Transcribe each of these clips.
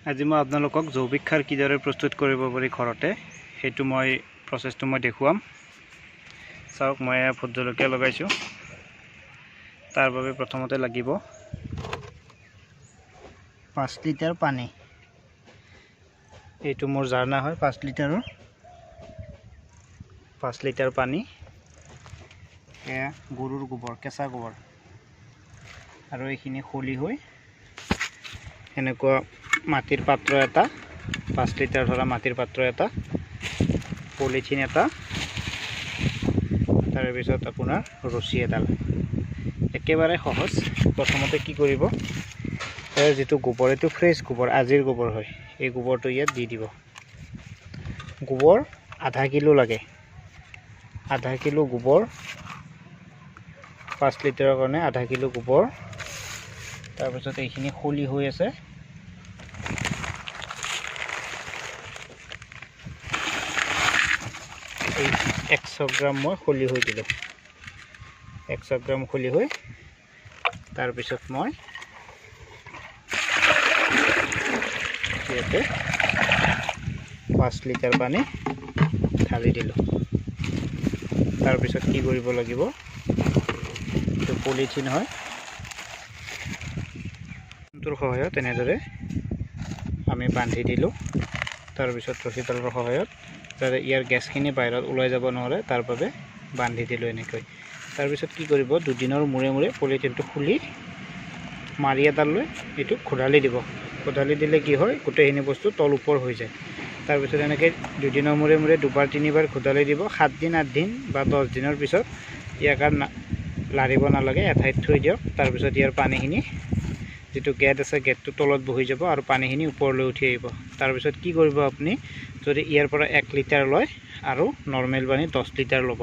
আজি মই আপোনালোকক জৈৱিক সাৰ কিদৰে প্ৰস্তুত কৰিব পাৰি ঘৰতে সেইটো প্ৰচেছটো মই দেখুৱাম। চাওক, মই ভোট জলকীয়া লগাইছোঁ। তাৰ বাবে প্ৰথমতে লাগিব 5 লিটাৰ পানী। এইটো মোৰ জাৰ্না হয় 5 লিটাৰৰ। 5 লিটাৰ পানী, এয়া গৰুৰ গোবৰ, কেঁচা গোবৰ, আৰু এইখিনি খলি হৈ এনেকুৱা মাটিৰ পাত্ৰ এটা, 5 লিটাৰ ধৰা মাটিৰ পাত্ৰ এটা, পলিথিন এটা, তাৰপিছত আপোনাৰ ৰছী এডাল। একেবাৰে সহজ। প্ৰথমতে কি কৰিব, ইয়াৰ যিটো গোবৰ, এইটো ফ্ৰেছ গোবৰ, আজিৰ গোবৰ হয়। এই গোবৰটো ইয়াত দি দিব। গোবৰ আধা কিলো লাগে। আধা কিলো গোবৰ, 5 লিটাৰৰ কাৰণে আধা কিলো গোবৰ। তাৰপিছত এইখিনি খলি হৈ আছে, এই 100 গ্ৰাম মই খলি হৈ দিলোঁ। 100 গ্ৰাম খলি হৈ, তাৰপিছত মই ইয়াতে 5 লিটাৰ পানী ঢালি দিলোঁ। তাৰপিছত কি কৰিব লাগিব, এইটো পলিথিন হয়, তোৰ সহায়ত এনেদৰে আমি বান্ধি দিলোঁ। তাৰপিছত ৰছীডালৰ সহায়ত যাতে ইয়াৰ গেছখিনি বাহিৰত ওলাই যাব নোৱাৰে, তাৰ বাবে বান্ধি দিলোঁ এনেকৈ। তাৰপিছত কি কৰিব, দুদিনৰ মূৰে মূৰে পলিথিনটো খুলি মাৰি এডাল লৈ এইটো ঘোডালি দিব। ঘোডালি দিলে কি হয়, গোটেইখিনি বস্তু তল ওপৰ হৈ যায়। তাৰপিছত এনেকৈ দুদিনৰ মূৰে মূৰে 2-3 বাৰ ঘোডালি দিব। 7 দিন 8 দিন বা 10 দিনৰ পিছত ইয়াক আৰু লাৰিব নালাগে, এঠাইত থৈ দিয়ক। তাৰপিছত ইয়াৰ পানীখিনি, যিটো গেট আছে, গেটটো তলত বহি যাব আৰু পানীখিনি ওপৰলৈ উঠি আহিব। তাৰপিছত কি কৰিব, আপুনি যদি ইয়াৰ পৰা 1 লিটাৰ লয় আৰু নৰ্মেল পানী 10 লিটাৰ ল'ব,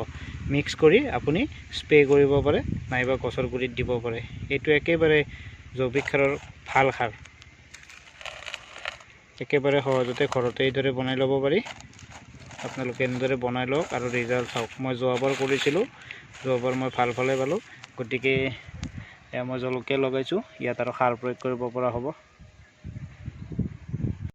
মিক্স কৰি আপুনি স্প্ৰে কৰিব পাৰে, নাইবা গছৰ গুৰিত দিব পাৰে। এইটো একেবাৰে জৈৱিক সাৰৰ ভাল সাৰ। একেবাৰে সহজতে ঘৰতে এইদৰে বনাই ল'ব পাৰি। আপোনালোকে এনেদৰে বনাই লওক আৰু ৰিজাল্ট চাওক। মই যোৱাবাৰ কৰিছিলোঁ, যোৱাবাৰ মই ভাল ফলে পালোঁ। গতিকে মই জলকীয়া লগাইছোঁ, ইয়াত আৰু সাৰ প্ৰয়োগ কৰিব পৰা হ'ব।